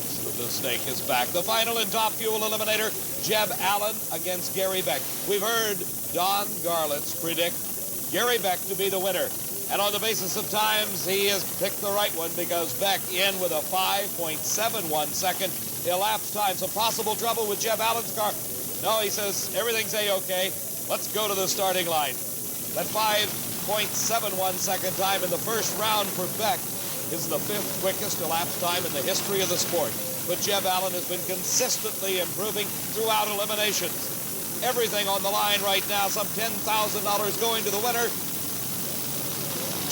announce that the snake is back. The final in Top Fuel Eliminator, Jeb Allen against Gary Beck. We've heard Don Garlits predict Gary Beck to be the winner. And on the basis of times, he has picked the right one because Beck in with a 5.71 second elapsed time. Some possible trouble with Jeb Allen's car. No, he says everything's A-okay. Let's go to the starting line. That 5.71 second time in the first round for Beck is the 5th quickest elapsed time in the history of the sport. But Jeb Allen has been consistently improving throughout eliminations. Everything on the line right now, some $10,000 going to the winner.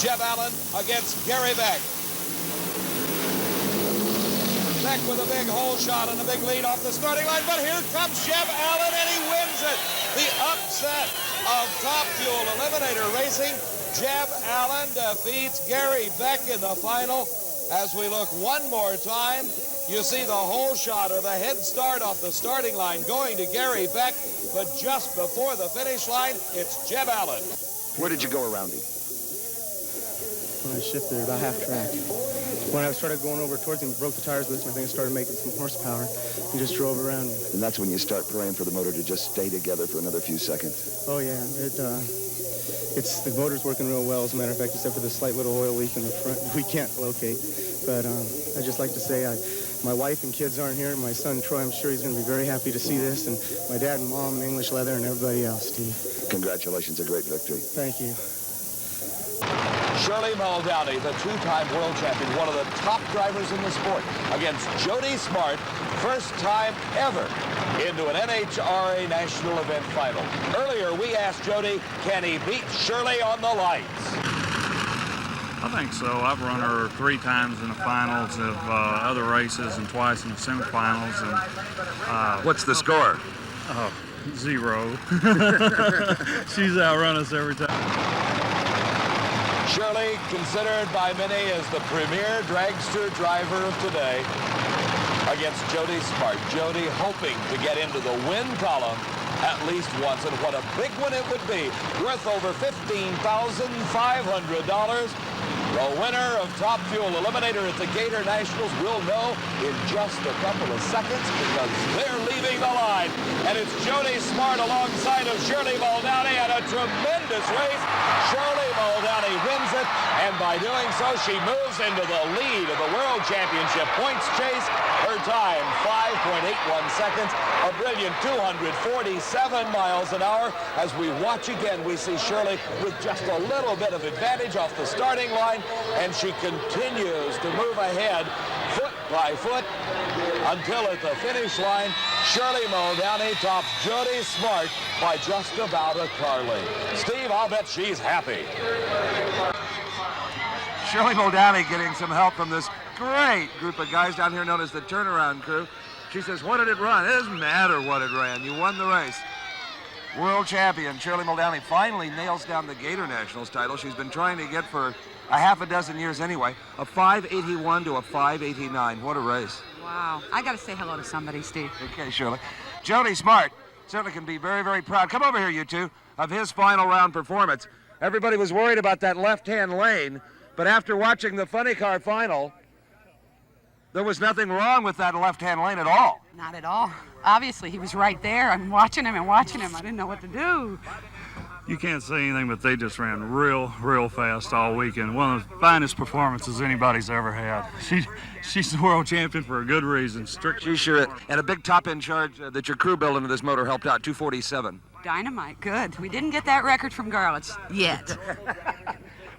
Jeb Allen against Gary Beck. Beck with a big hole shot and a big lead off the starting line, but here comes Jeb Allen and he wins it. The upset of Top Fuel Eliminator Racing. Jeb Allen defeats Gary Beck in the final. As we look one more time, you see the hole shot or the head start off the starting line going to Gary Beck, but just before the finish line, it's Jeb Allen. Where did you go around him? When I shifted about half track. When I started going over towards him, broke the tires loose, and I think it started making some horsepower and just drove around him. And that's when you start praying for the motor to just stay together for another few seconds. Oh yeah, the motor's working real well, as a matter of fact, except for the slight little oil leak in the front we can't locate. But I just like to say my wife and kids aren't here. My son Troy, I'm sure he's going to be very happy to see this, and my dad and mom and English Leather and everybody else, Steve. Congratulations, a great victory. Thank you. Shirley Muldowney, the two-time world champion, one of the top drivers in the sport, against Jody Smart, first time ever into an NHRA national event final. Earlier, we asked Jody, can he beat Shirley on the lights? I think so. I've run her 3 times in the finals of other races and twice in the semifinals. And what's the score? 0. She's outrun us every time. Shirley, considered by many as the premier dragster driver of today, against Jody Smart. Jody hoping to get into the win column at least once, and what a big one it would be, worth over $15,500. The winner of Top Fuel Eliminator at the Gator Nationals will know in just a couple of seconds because they're leaving the line. And it's Jody Smart alongside of Shirley Muldowney, and a tremendous race. Shirley Muldowney wins it, and by doing so, she moves into the lead of the World Championship points chase. Her time, 5.81 seconds, a brilliant 247 miles an hour. As we watch again, we see Shirley with just a little bit of advantage off the starting line, and she continues to move ahead foot by foot until at the finish line, Shirley Muldowney tops Jody Smart by just about a car length. Steve, I'll bet she's happy. Shirley Muldowney getting some help from this great group of guys down here known as the turnaround crew. She says, what did it run? It doesn't matter what it ran. You won the race. World champion Shirley Muldowney finally nails down the Gator Nationals title. She's been trying to get for a half a dozen years anyway. A 5.81 to a 5.89. What a race. Wow. I got to say hello to somebody, Steve. Okay, Shirley. Jody Smart certainly can be very, very proud. Come over here, you two, of his final round performance. Everybody was worried about that left-hand lane, but after watching the funny car final, there was nothing wrong with that left-hand lane at all. Not at all. Obviously, he was right there. I'm watching him and watching him. I didn't know what to do. You can't say anything, but they just ran real fast all weekend. One of the finest performances anybody's ever had. She's the world champion for a good reason. She sure is. And a big top-end charge that your crew built into this motor helped out, 247. Dynamite. Good. We didn't get that record from Garlits yet.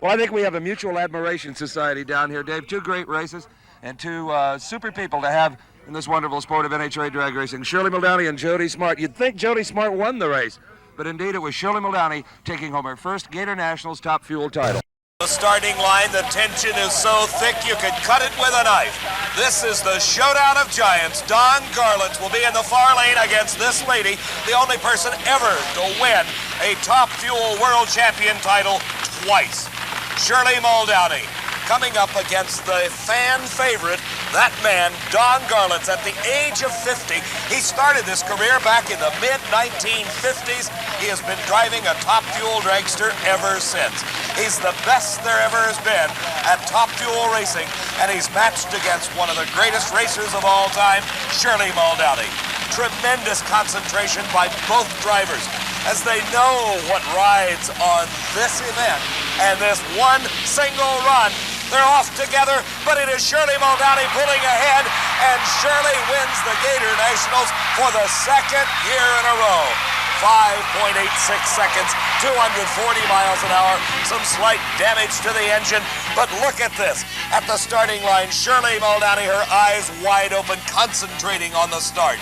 Well, I think we have a mutual admiration society down here, Dave. 2 great races and 2 super people to have in this wonderful sport of NHRA drag racing. Shirley Muldowney and Jody Smart. You'd think Jody Smart won the race, but indeed it was Shirley Muldowney taking home her first Gator Nationals Top Fuel title. The starting line, the tension is so thick you could cut it with a knife. This is the showdown of giants. Don Garlits will be in the far lane against this lady, the only person ever to win a Top Fuel World Champion title twice. Shirley Muldowney coming up against the fan favorite, that man, Don Garlits, at the age of 50. He started this career back in the mid-1950s. He has been driving a Top Fuel dragster ever since. He's the best there ever has been at Top Fuel Racing, and he's matched against one of the greatest racers of all time, Shirley Muldowney. Tremendous concentration by both drivers as they know what rides on this event, and this one single run. They're off together, but it is Shirley Muldowney pulling ahead, and Shirley wins the Gator Nationals for the second year in a row. 5.86 seconds, 240 miles an hour, some slight damage to the engine, but look at this. At the starting line, Shirley Muldowney, her eyes wide open, concentrating on the start,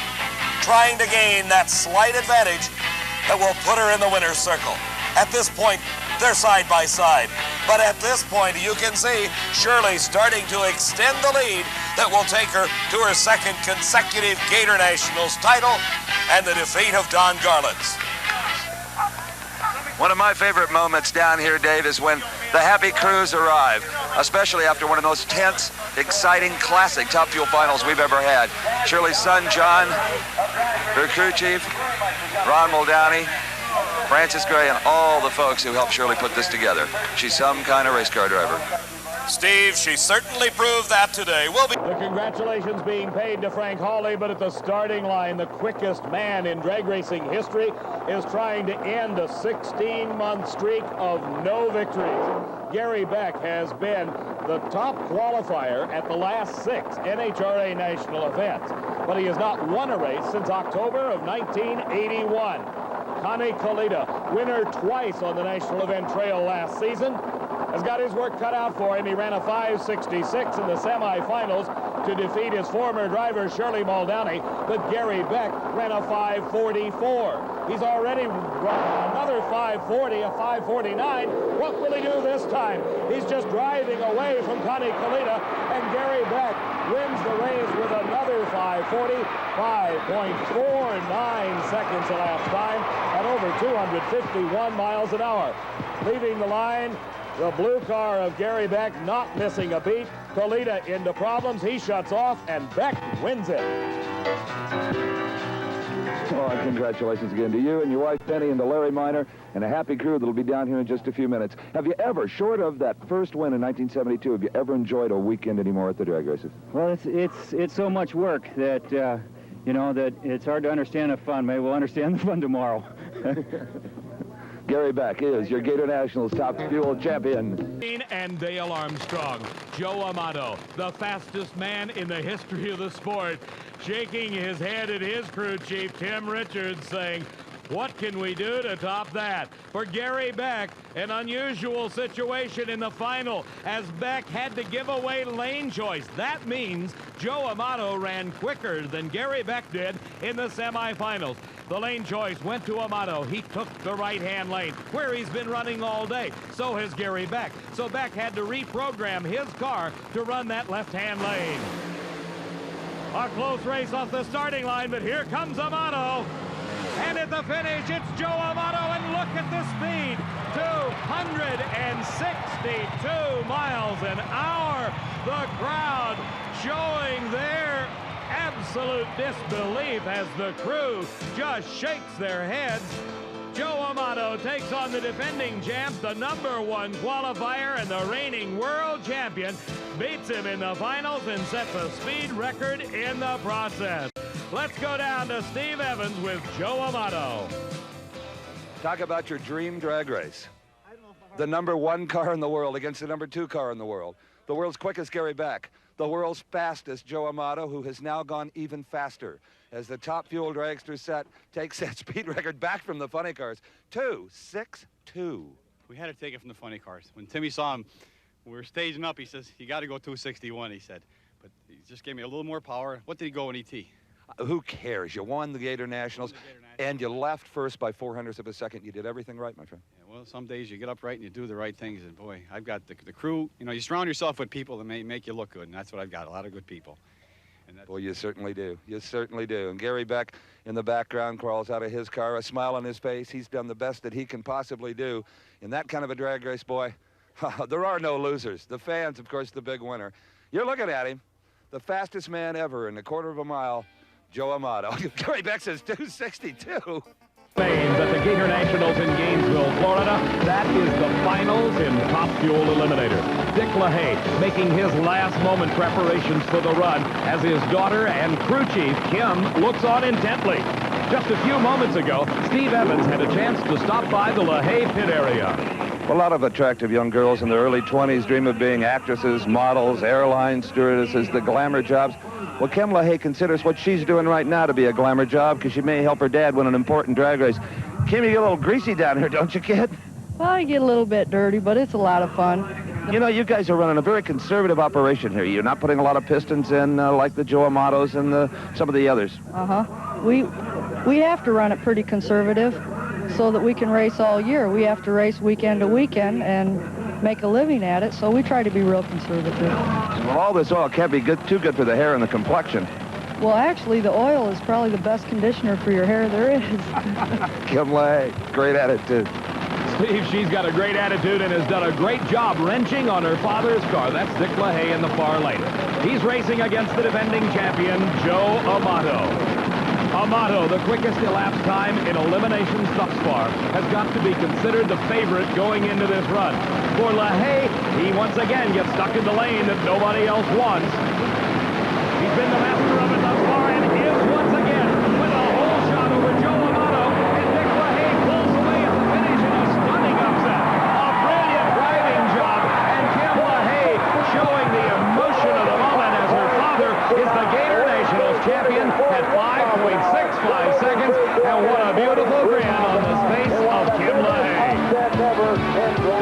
trying to gain that slight advantage that will put her in the winner's circle. At this point, they're side by side. But at this point, you can see Shirley starting to extend the lead that will take her to her second consecutive Gator Nationals title and the defeat of Don Garlits. One of my favorite moments down here, Dave, is when the Happy Crews arrive, especially after one of the most tense, exciting, classic Top Fuel finals we've ever had. Shirley's son, John, her crew chief, Ron Muldowney, Francis Gray, and all the folks who helped Shirley put this together. She's some kind of race car driver. Steve, she certainly proved that today. The congratulations being paid to Frank Hawley, but at the starting line, the quickest man in drag racing history is trying to end a 16-month streak of no victories. Gary Beck has been the top qualifier at the last 6 NHRA national events, but he has not won a race since October of 1981. Connie Kalita, winner twice on the national event trail last season, has got his work cut out for him. He ran a 5.66 in the semifinals to defeat his former driver, Shirley Muldowney, but Gary Beck ran a 5.44. He's already run another 5.40, a 5.49. What will he do this time? He's just driving away from Connie Kalita, and Gary Beck wins the race with another 5.40, 5.49 seconds the last time, at over 251 miles an hour. Leaving the line, the blue car of Gary Beck not missing a beat. Kalita into problems. He shuts off, and Beck wins it. Oh, and congratulations again to you and your wife, Penny, and to Larry Minor, and a happy crew that'll be down here in just a few minutes. Have you ever, short of that first win in 1972, have you ever enjoyed a weekend anymore at the drag races? Well, it's so much work that, that it's hard to understand the fun. Maybe we'll understand the fun tomorrow. Gary Beck is your Gator Nationals Top Fuel champion. And Dale Armstrong. Joe Amato, the fastest man in the history of the sport, shaking his head at his crew chief, Tim Richards, saying, what can we do to top that? For Gary Beck, an unusual situation in the final as Beck had to give away lane choice. That means Joe Amato ran quicker than Gary Beck did in the semifinals. The lane choice went to Amato. He took the right-hand lane, where he's been running all day. So has Gary Beck. So Beck had to reprogram his car to run that left-hand lane. A close race off the starting line, but here comes Amato. And at the finish, it's Joe Amato, and look at the speed. 262 miles an hour. The crowd showing their absolute disbelief as the crew just shakes their heads. Joe Amato takes on the defending champ, the #1 qualifier and the reigning world champion, beats him in the finals and sets a speed record in the process. Let's go down to Steve Evans with Joe Amato. Talk about your dream drag race. The #1 car in the world against the #2 car in the world. The world's quickest Gary Beck. The world's fastest Joe Amato, who has now gone even faster as the Top Fuel dragster set takes that speed record back from the funny cars. 2.62. We had to take it from the funny cars. When Timmy saw him, we were staging up, he says, you got to go 261, he said. But he just gave me a little more power. What did he go in ET? Who cares? You won the Gator Nationals, and you left first by 0.04 of a second. You did everything right, my friend. Yeah, well, some days you get up right and you do the right things. And, boy, I've got the crew. You know, you surround yourself with people that may make you look good, and that's what I've got, a lot of good people. Well, you certainly do. You certainly do. And Gary Beck in the background crawls out of his car, a smile on his face. He's done the best that he can possibly do. In that kind of a drag race, boy, there are no losers. The fans, of course, the big winner. You're looking at him, the fastest man ever in a quarter of a mile, Joe Amato. Gary Beck says 262. Remains at the Gator Nationals in Gainesville, Florida. That is the finals in Top Fuel Eliminator. Dick LaHaye making his last moment preparations for the run as his daughter and crew chief, Kim, looks on intently. Just a few moments ago, Steve Evans had a chance to stop by the LaHaye pit area. A lot of attractive young girls in their early 20s dream of being actresses, models, airline stewardesses, the glamour jobs. Well, Kim LaHaye considers what she's doing right now to be a glamour job because she may help her dad win an important drag race. Kim, you get a little greasy down here, don't you, kid? Well, I get a little bit dirty, but it's a lot of fun. You know, you guys are running a very conservative operation here. You're not putting a lot of pistons in like the Joe Amatos and some of the others. We have to run it pretty conservative so that we can race all year. We have to race weekend to weekend and make a living at it, so we try to be real conservative. Well, all this oil can't be too good for the hair and the complexion. Well, actually, the oil is probably the best conditioner for your hair there is. Kim LaHaye, great attitude. Steve, she's got a great attitude and has done a great job wrenching on her father's car. That's Dick LaHaye in the far lane. He's racing against the defending champion, Joe Amato. Amato, the quickest elapsed time in eliminations thus far, has got to be considered the favorite going into this run. For LaHaye, he once again gets stuck in the lane that nobody else wants. He's been the master of it thus far and is once again with a whole shot over Joe Amato, and Dick LaHaye pulls away at the finish in a stunning upset. A brilliant driving job, and Kim LaHaye showing the emotion of the moment as her father is the Gator Nationals champion at 5.65 seconds, and what a beautiful grin on the face of Kim LaHaye.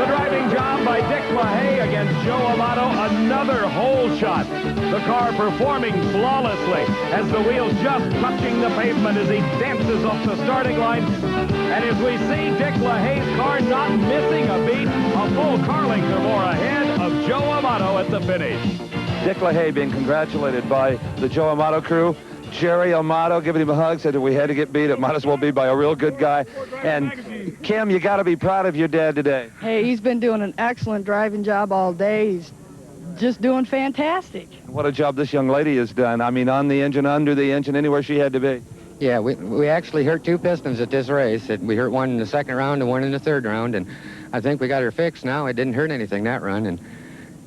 The driving job by Dick LaHaye against Joe Amato, another hole shot. The car performing flawlessly as the wheels just touching the pavement as he dances off the starting line. And as we see Dick LaHaye's car not missing a beat, a full car length or more ahead of Joe Amato at the finish. Dick LaHaye being congratulated by the Joe Amato crew. Jerry Amato giving him a hug, said if we had to get beat, it might as well be by a real good guy. And Kim, you got to be proud of your dad today. Hey, he's been doing an excellent driving job all day. He's just doing fantastic. What a job this young lady has done. I mean, on the engine, under the engine, anywhere she had to be. Yeah, we actually hurt two pistons at this race. We hurt one in the second round and one in the third round, and I think we got her fixed now. It didn't hurt anything that run, and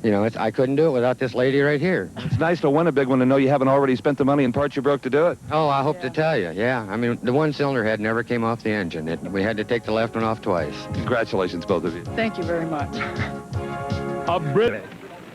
you know, I couldn't do it without this lady right here. It's nice to win a big one and know you haven't already spent the money and parts you broke to do it. Oh, I hope to tell you, yeah. I mean, the one cylinder head never came off the engine. We had to take the left one off twice. Congratulations, both of you. Thank you very much. A Brit.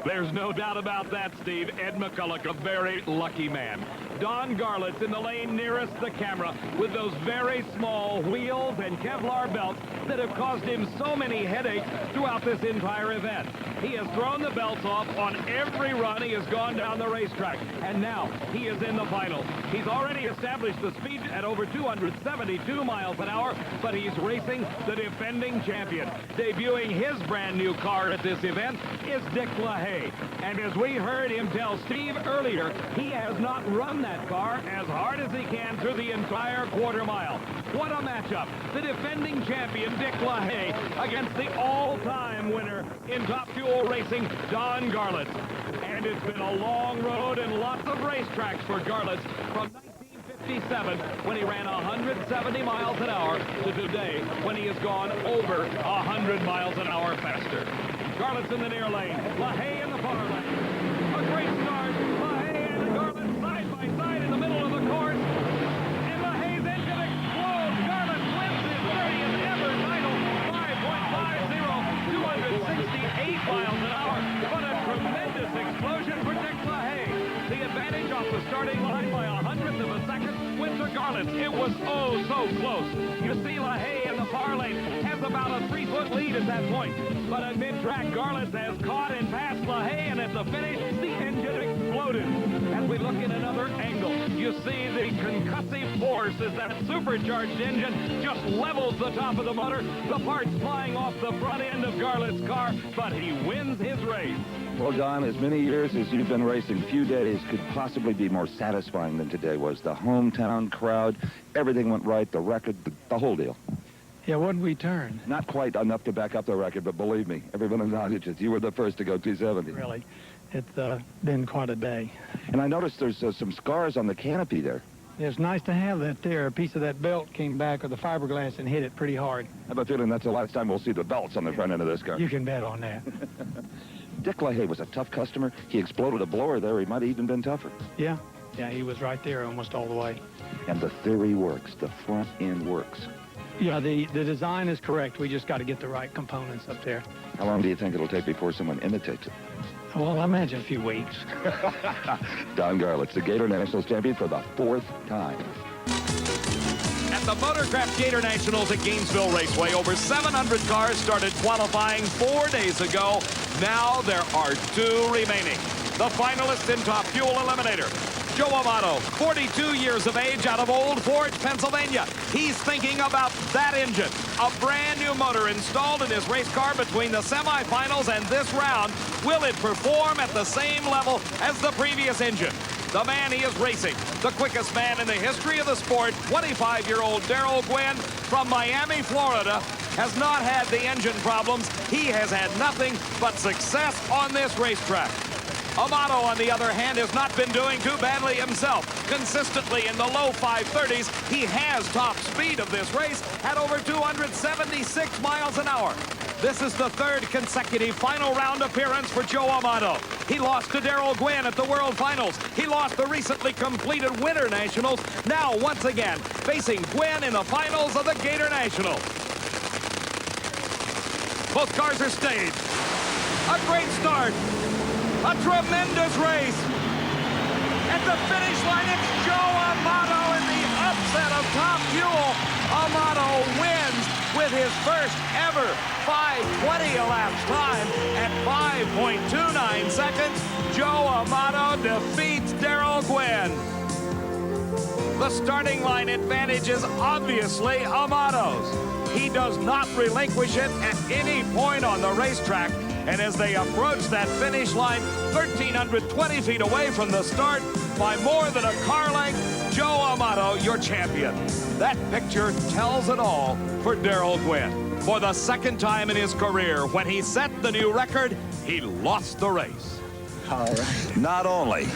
There's no doubt about that, Steve. Ed McCulloch, a very lucky man. Don Garlits in the lane nearest the camera with those very small wheels and Kevlar belts that have caused him so many headaches throughout this entire event. He has thrown the belts off on every run he has gone down the racetrack, and now he is in the finals. He's already established the speed at over 272 miles an hour, but he's racing the defending champion. Debuting his brand new car at this event is Dick LaHaye. And as we heard him tell Steve earlier, he has not run that car as hard as he can through the entire quarter mile. What a matchup. The defending champion, Dick LaHaye, against the all-time winner in Top Fuel Racing, Don Garlits. And it's been a long road and lots of racetracks for Garlits from 1957 when he ran 170 miles an hour to today when he has gone over 100 miles an hour faster. Garlits in the near lane, LaHaye in the far lane. A great start. LaHaye and Garlits side by side in the middle of the course. And LaHaye's engine explodes. Garlits wins his 30th ever title. 5.50, 268 miles an hour. What a tremendous explosion for Dick LaHaye. The advantage off the starting line by 100th of a second went to Garlits. It was oh so close. You see LaHaye in the far lane has about a 3-foot lead at that point. But at mid-track, Garlits has caught and passed LaHaye, and at the finish, the engine exploded. As we look at another angle, you see the concussive force as that supercharged engine just levels the top of the motor, the parts flying off the front end of Garlits' car, but he wins his race. Well, Don, as many years as you've been racing, few days could possibly be more satisfying than today was. The hometown crowd, everything went right, the record, the whole deal. Yeah, what did we turn? Not quite enough to back up the record, but believe me, everyone acknowledges you were the first to go 270. Really, it's been quite a day. And I noticed there's some scars on the canopy there. It's nice to have that there. A piece of that belt came back of the fiberglass and hit it pretty hard. I have a feeling that's the last time we'll see the belts on the front end of this car. You can bet on that. Dick LaHaye was a tough customer. He exploded a blower there. He might have even been tougher. Yeah, he was right there almost all the way. And the theory works. The front end works. Yeah, the design is correct. We just got to get the right components up there. How long do you think it'll take before someone imitates it? Well, I imagine a few weeks. Don Garlits, the Gator Nationals champion for the 4th time. At the Motorcraft Gator Nationals at Gainesville Raceway, over 700 cars started qualifying 4 days ago. Now there are 2 remaining. The finalists in Top Fuel Eliminator. Joe Amato, 42 years of age, out of Old Forge, Pennsylvania. He's thinking about that engine. A brand new motor installed in his race car between the semifinals and this round. Will it perform at the same level as the previous engine? The man he is racing, the quickest man in the history of the sport, 25-year-old Darrell Gwynn from Miami, Florida, has not had the engine problems. He has had nothing but success on this racetrack. Amato, on the other hand, has not been doing too badly himself. Consistently in the low 530s, he has top speed of this race at over 276 miles an hour. This is the 3rd consecutive final round appearance for Joe Amato. He lost to Darrell Gwynn at the World Finals. He lost the recently completed Winter Nationals. Now, once again, facing Gwynn in the finals of the Gator Nationals. Both cars are staged. A great start. A tremendous race. At the finish line, it's Joe Amato in the upset of Top Fuel. Amato wins with his first ever 5:20 elapsed time at 5.29 seconds. Joe Amato defeats Darrell Gwynn. The starting line advantage is obviously Amato's. He does not relinquish it at any point on the racetrack. And as they approach that finish line, 1,320 feet away from the start, by more than a car length, Joe Amato, your champion. That picture tells it all for Darrell Gwynn. For the 2nd time in his career, when he set the new record, he lost the race. All right. Not only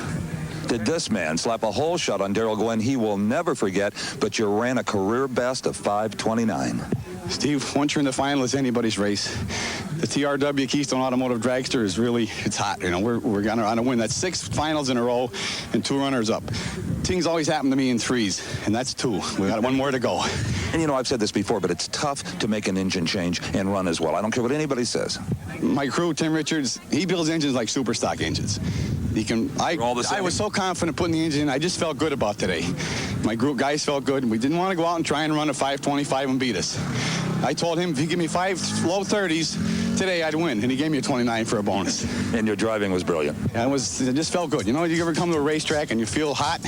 did this man slap a hole shot on Darrell Gwynn he will never forget, but you ran a career best of 5:29. Steve, once you're in the final, it's anybody's race. The TRW Keystone Automotive Dragster is really, it's hot. You know, we're gonna win. That's 6 finals in a row and 2 runners up. Things always happen to me in 3s, and that's 2. We got 1 more to go. And you know, I've said this before, but it's tough to make an engine change and run as well. I don't care what anybody says. My crew, Tim Richards, he builds engines like super stock engines. He can. I was so confident putting the engine in. I just felt good about today. My group guys felt good. We didn't want to go out and try and run a 5:25 and beat us. I told him if you give me 5 low 30s today, I'd win, and he gave me a 29 for a bonus. And your driving was brilliant. Yeah, it just felt good. You know, you ever come to a racetrack and you feel hot?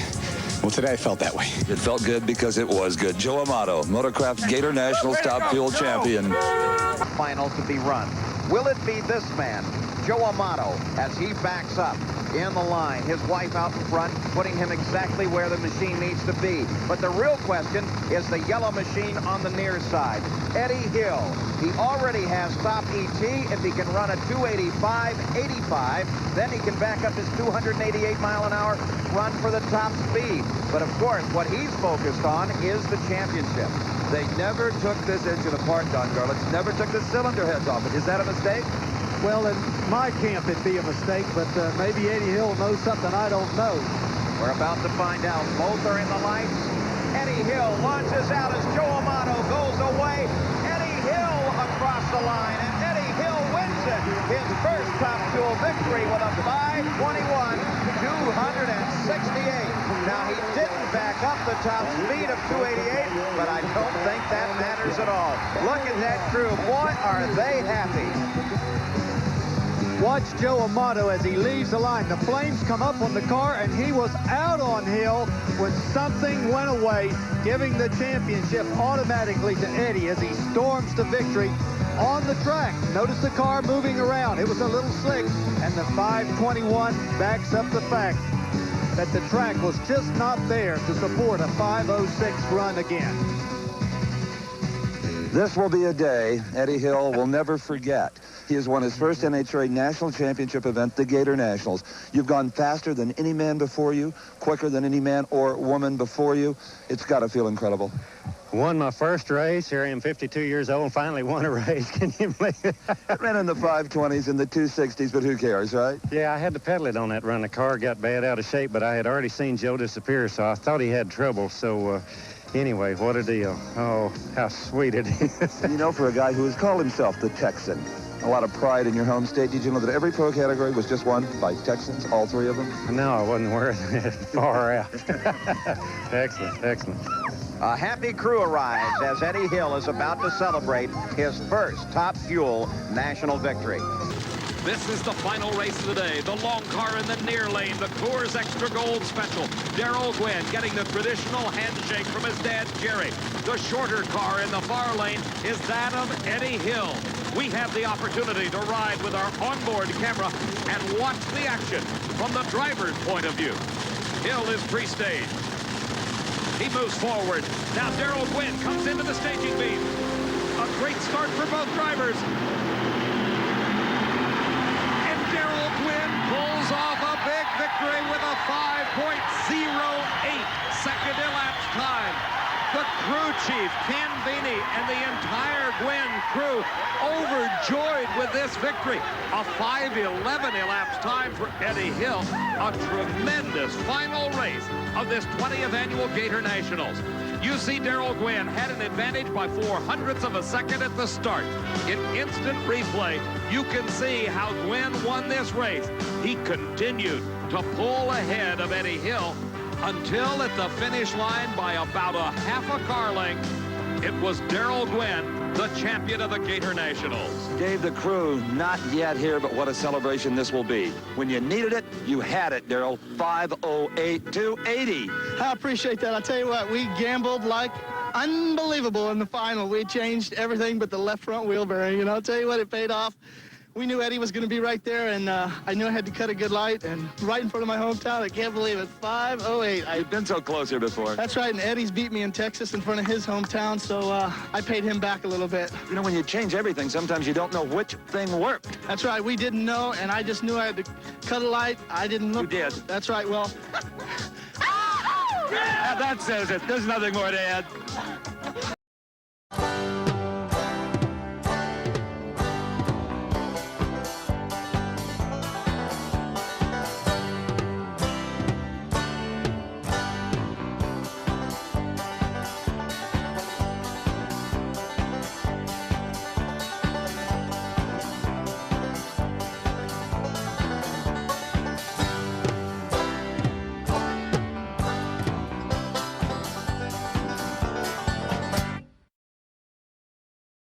Well, today I felt that way. It felt good because it was good. Joe Amato, Motorcraft Gator Nationals Top Fuel champion. Final to be run. Will it be this man, Joe Amato, as he backs up in the line? His wife out in front, putting him exactly where the machine needs to be. But the real question is the yellow machine on the near side. Eddie Hill. He already has top ET. If he can run a 285.85, then he can back up his 288 mile an hour run for the top speed. But of course, what he's focused on is the championship. They never took this engine apart, Don Garlits. Never took the cylinder heads off it. Is that a mistake? Well, in my camp, it'd be a mistake, but maybe Eddie Hill knows something I don't know. We're about to find out. Both are in the lights. Eddie Hill launches out as Joe Amato goes away. Eddie Hill across the line, and Eddie Hill wins it. His first Top Fuel victory with a 5:21, 268. Now, he didn't back up the top speed of 288, but I don't think that matters at all. Look at that crew. Boy, are they happy. Watch Joe Amato as he leaves the line. The flames come up on the car, and he was out on Hill when something went away, giving the championship automatically to Eddie as he storms to victory on the track. Notice the car moving around. It was a little slick, and the 5:21 backs up the fact that the track was just not there to support a 5:06 run again. This will be a day Eddie Hill will never forget. He has won his first NHRA National Championship event, the Gator Nationals. You've gone faster than any man before you, quicker than any man or woman before you. It's got to feel incredible. Won my first race. Here I am, 52 years old, and finally won a race. Can you believe it? Ran in the 520s and the 260s, but who cares, right? Yeah, I had to pedal it on that run. The car got bad out of shape, but I had already seen Joe disappear, so I thought he had trouble. So anyway, what a deal. Oh, how sweet it is. You know, for a guy who has called himself the Texan, a lot of pride in your home state. Did you know that every pro category was just won by Texans, all three of them? No, I wasn't aware of that. Far out. Excellent, excellent. A happy crew arrives as Eddie Hill is about to celebrate his first Top Fuel national victory. This is the final race of the day. The long car in the near lane, the Coors Extra Gold Special. Darrell Gwynn getting the traditional handshake from his dad, Jerry. The shorter car in the far lane is that of Eddie Hill. We have the opportunity to ride with our onboard camera and watch the action from the driver's point of view. Hill is pre-staged. He moves forward. Now Darrell Gwynn comes into the staging beam. A great start for both drivers. And Darrell Gwynn pulls off a big victory with a 5.08 second elapsed time. The crew chief, Ken Beanie, and the entire Gwynn crew overjoyed with this victory. A 5:11 elapsed time for Eddie Hill. A tremendous final race of this 20th annual Gator Nationals. You see Darrell Gwynn had an advantage by 0.04 of a second at the start. In instant replay, you can see how Gwynn won this race. He continued to pull ahead of Eddie Hill until at the finish line by about a half a car length, it was Darrell Gwynn, the champion of the Gator Nationals. Dave, the crew, not yet here, but what a celebration this will be. When you needed it, you had it, Darrell. 5:08.280. I appreciate that. I tell you what, we gambled like unbelievable in the final. We changed everything but the left front wheel bearing, and I'll tell you what, it paid off. We knew Eddie was going to be right there, and I knew I had to cut a good light, and right in front of my hometown. I can't believe it. 5:08. You've been so close here before. That's right, and Eddie's beat me in Texas in front of his hometown, so I paid him back a little bit. You know, when you change everything, sometimes you don't know which thing worked. That's right. We didn't know, and I just knew I had to cut a light. I didn't look. You did. That's right. Well. Yeah, that says it. There's nothing more to add.